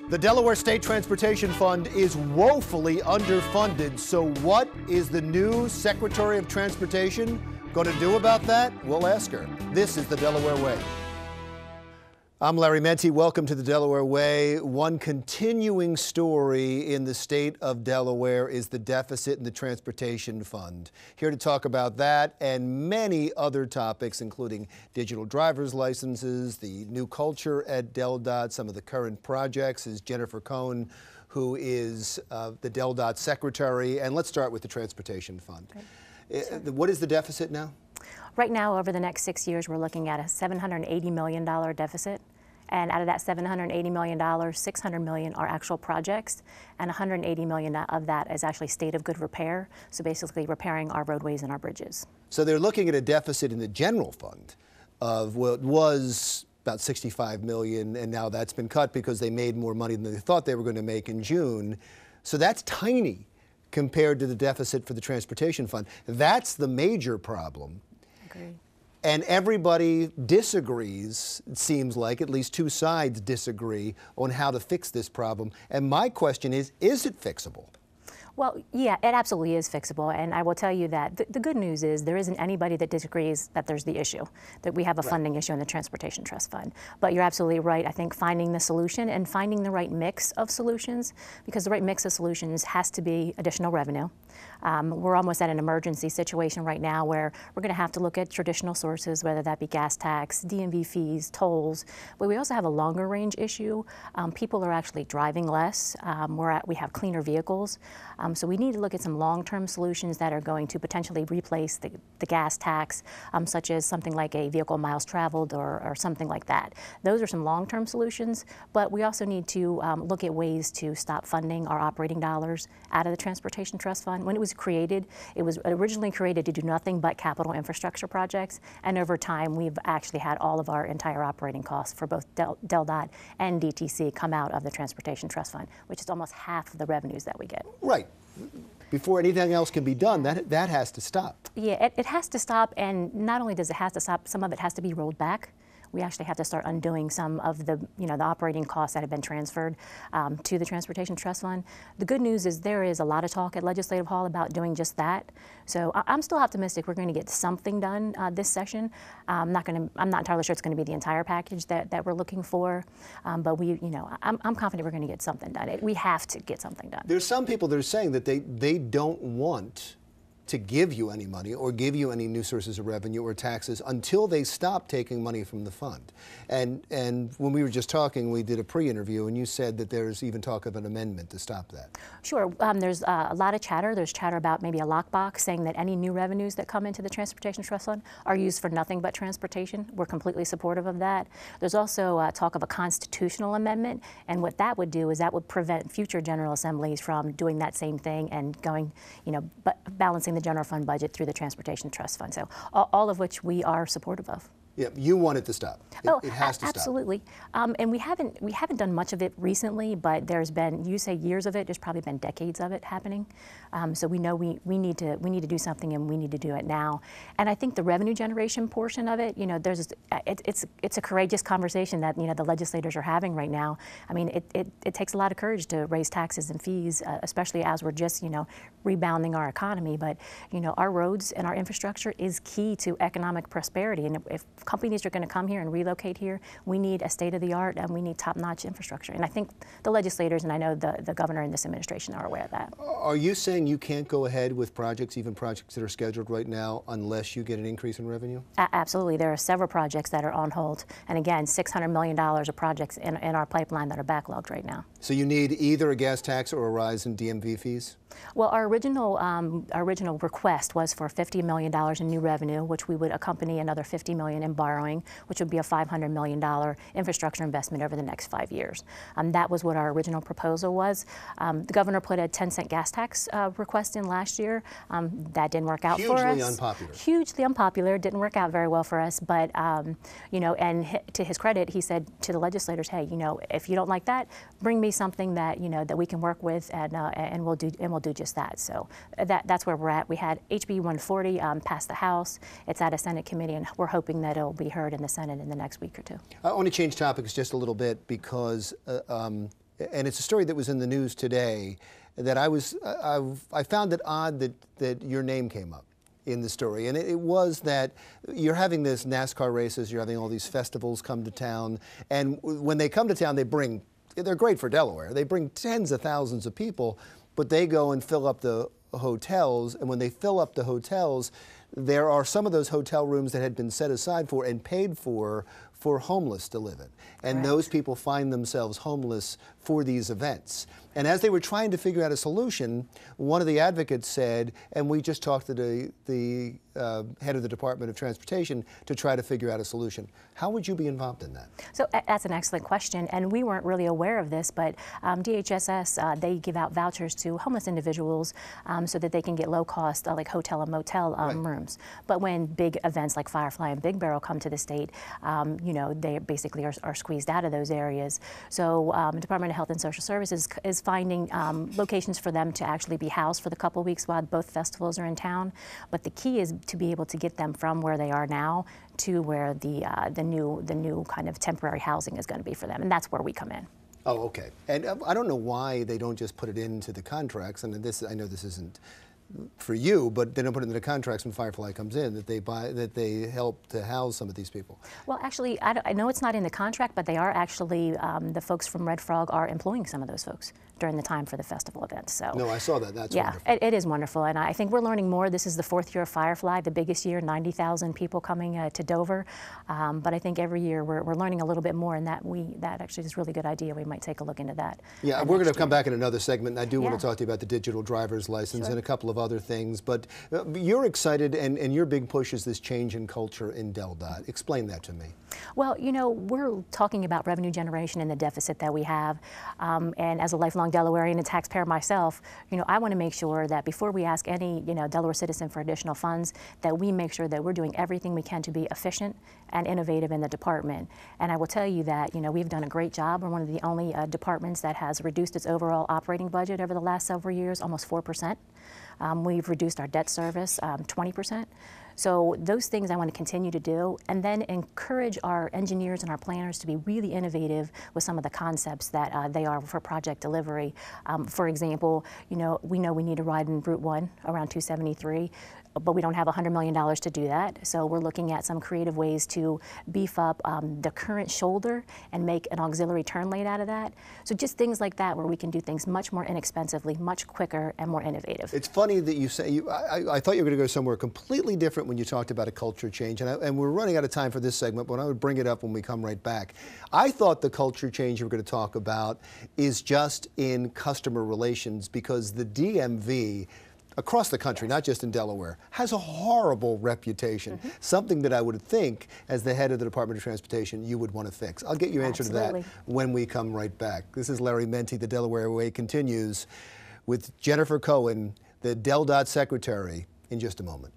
The Delaware State Transportation Fund is woefully underfunded. So what is the new Secretary of Transportation going to do about that? We'll ask her. This is the Delaware Way. I'm Larry Menti. Welcome to the Delaware Way. One continuing story in the state of Delaware is the deficit in the Transportation Fund. Here to talk about that and many other topics, including digital driver's licenses, the new culture at DELDot, some of the current projects, is Jennifer Cohan, who is the DELDot Secretary. And let's start with the Transportation Fund. Okay. What is the deficit now? Right now, over the next 6 years, we're looking at a $780 million deficit. And out of that $780 million, $600 million are actual projects, and $180 million of that is actually state of good repair, so basically repairing our roadways and our bridges. So they're looking at a deficit in the general fund of, well, it was about $65 million, and now that's been cut because they made more money than they thought they were going to make in June. So that's tiny compared to the deficit for the Transportation Fund. That's the major problem. Agreed. And everybody disagrees, it seems like, at least two sides disagree on how to fix this problem. And my question is it fixable? Well, yeah, it absolutely is fixable. And I will tell you that the good news is there isn't anybody that disagrees that there's the issue, that we have a funding issue in the Transportation Trust Fund. But you're absolutely right. I think finding the solution and finding the right mix of solutions, because the right mix of solutions has to be additional revenue. We're almost at an emergency situation right now where we're going to have to look at traditional sources, whether that be gas tax, DMV fees, tolls. But we also have a longer range issue. People are actually driving less. We have cleaner vehicles. So we need to look at some long-term solutions that are going to potentially replace the gas tax, such as something like a vehicle miles traveled or something like that. Those are some long-term solutions, but we also need to look at ways to stop funding our operating dollars out of the Transportation Trust Fund. When it was created, it was originally created to do nothing but capital infrastructure projects, and over time we've actually had all of our entire operating costs for both DELDot and DTC come out of the Transportation Trust Fund, which is almost half of the revenues that we get. Right. Before anything else can be done, that has to stop. Yeah, it has to stop, and not only does it have to stop, some of it has to be rolled back. We actually have to start undoing some of the, the operating costs that have been transferred to the Transportation Trust Fund. The good news is there is a lot of talk at Legislative Hall about doing just that. So I'm still optimistic we're going to get something done this session. I'm not entirely sure it's going to be the entire package that we're looking for, but I'm confident we're going to get something done. We have to get something done. There's some people that are saying that they don't want to give you any money or give you any new sources of revenue or taxes until they stop taking money from the fund. And when we were just talking, we did a pre-interview, and you said that there's even talk of an amendment to stop that. Sure. There's a lot of chatter. There's chatter about maybe a lockbox saying that any new revenues that come into the Transportation Trust Fund are used for nothing but transportation. We're completely supportive of that. There's also talk of a constitutional amendment, and what that would do is that would prevent future General Assemblies from doing that same thing and going, balancing the general fund budget through the Transportation Trust Fund. So all of which we are supportive of. Yeah, you want it to stop. It has to stop. Absolutely. And we haven't done much of it recently, but there's been, you say years of it, there's probably been decades of it happening. So we know we need to do something, and we need to do it now. And I think the revenue generation portion of it, it's a courageous conversation that the legislators are having right now. I mean, it takes a lot of courage to raise taxes and fees, especially as we're just rebounding our economy. But our roads and our infrastructure is key to economic prosperity, and if companies are going to come here and relocate here, we need a state-of-the-art and we need top-notch infrastructure. And I think the legislators, and I know the governor and this administration, are aware of that. Are you saying you can't go ahead with projects, even projects that are scheduled right now, unless you get an increase in revenue? Absolutely. There are several projects that are on hold. And again, $600 million of projects in our pipeline that are backlogged right now. So you need either a gas tax or a rise in DMV fees? Well, our original request was for $50 million in new revenue, which we would accompany another $50 million in borrowing, which would be a $500 million infrastructure investment over the next 5 years. That was what our original proposal was. The governor put a 10-cent gas tax request in last year. That didn't work out for us. Hugely unpopular. Hugely unpopular. Didn't work out very well for us. But and to his credit, he said to the legislators, "Hey, if you don't like that, bring me something that that we can work with, and we'll do just that." So that's where we're at. We had HB 140 pass the House. It's at a Senate committee, and we're hoping that it'll be heard in the Senate in the next week or two. I want to change topics just a little bit because and it's a story that was in the news today, that I found it odd that your name came up in the story. And it was that you're having this NASCAR races, you're having all these festivals come to town, and when they come to town, they're great for Delaware. They bring tens of thousands of people, but they go and fill up the hotels, and when they fill up the hotels, there are some of those hotel rooms that had been set aside for and paid for homeless to live in. And those people find themselves homeless for these events. And as they were trying to figure out a solution, one of the advocates said, and we just talked to the head of the Department of Transportation to try to figure out a solution. How would you be involved in that? So that's an excellent question, and we weren't really aware of this, but DHSS, they give out vouchers to homeless individuals so that they can get low-cost like hotel and motel rooms. But when big events like Firefly and Big Barrel come to the state, you know, they basically are squeezed out of those areas. So the Department of Health and Social Services is finding locations for them to actually be housed for the couple weeks while both festivals are in town. But the key is to be able to get them from where they are now to where the new kind of temporary housing is going to be for them, and that's where we come in. Oh, okay. And I don't know why they don't just put it into the contracts. And I know this isn't for you, but they don't put it into the contracts when Firefly comes in, that they help to house some of these people. Well, actually, I know it's not in the contract, but they are actually, the folks from Red Frog are employing some of those folks during the time for the festival events. So no, I saw that. That's wonderful. It is wonderful, and I think we're learning more. This is the 4th year of Firefly, the biggest year, 90,000 people coming to Dover. But I think every year we're learning a little bit more, and that actually is a really good idea. We might take a look into that. Yeah, we're going to come back in another segment, and I do want to talk to you about the digital driver's license and a couple of other things. But you're excited, and your big push is this change in culture in DELDot. Explain that to me. Well, you know, we're talking about revenue generation and the deficit that we have, and as a lifelong Delawarean and taxpayer myself, you know, I want to make sure that before we ask any, you know, Delaware citizen for additional funds, that we make sure that we're doing everything we can to be efficient and innovative in the department. And I will tell you that, you know, we've done a great job. We're one of the only departments that has reduced its overall operating budget over the last several years, almost 4%. We've reduced our debt service 20%. So those things I want to continue to do, and then encourage our engineers and our planners to be really innovative with some of the concepts that they are for project delivery. For example, we know we need to ride in Route 1 around 273. But we don't have $100 million to do that. So we're looking at some creative ways to beef up the current shoulder and make an auxiliary turn lane out of that. So just things like that where we can do things much more inexpensively, much quicker, and more innovative. It's funny that you say, I thought you were going to go somewhere completely different when you talked about a culture change. And we're running out of time for this segment, but I would bring it up when we come right back. I thought the culture change you were going to talk about is just in customer relations, because the DMV across the country, not just in Delaware, has a horrible reputation, something that I would think, as the head of the Department of Transportation, you would want to fix. I'll get your answer to that when we come right back. This is Larry Menti. The Delaware Way continues with Jennifer Cohan, the DELDot Secretary, in just a moment.